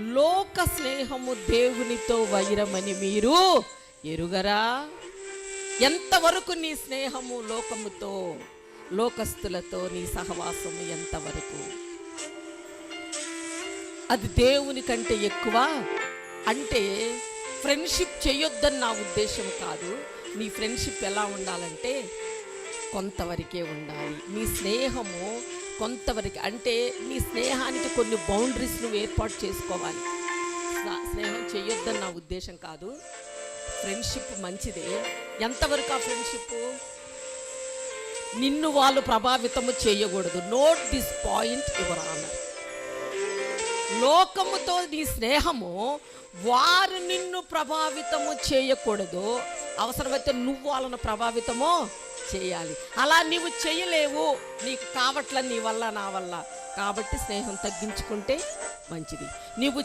లోక స్నేహము దేవునితో వైరమని మీరు ఎరుగరా? ఎంతవరకు నీ స్నేహము లోకముతో, లోకస్తులతో నీ సహవాసము ఎంతవరకు? అది దేవుని కంటే ఎక్కువ. అంటే ఫ్రెండ్షిప్ చేయొద్దని నా ఉద్దేశం కాదు. నీ ఫ్రెండ్షిప్ ఎలా ఉండాలంటే కొంతవరకే ఉండాలి. నీ స్నేహము కొంతవరకు, అంటే నీ స్నేహానికి కొన్ని బౌండరీస్ నువ్వు ఏర్పాటు చేసుకోవాలి. స్నేహం చేయొద్దని నా ఉద్దేశం కాదు. ఫ్రెండ్షిప్ మంచిదే. ఎంతవరకు ఆ ఫ్రెండ్షిప్? నిన్ను వాళ్ళు ప్రభావితము చేయకూడదు. Note this point your honour. లోకముతో నీ స్నేహము వారు నిన్ను ప్రభావితము చేయకూడదు. అవసరమైతే నువ్వు వాళ్ళను ప్రభావితము చేయాలి. అలా నీవు చేయలేవు, నీకు కావట్ల నీ వల్ల నా వల్ల, కాబట్టి స్నేహం తగ్గించుకుంటే మంచిది. నీవు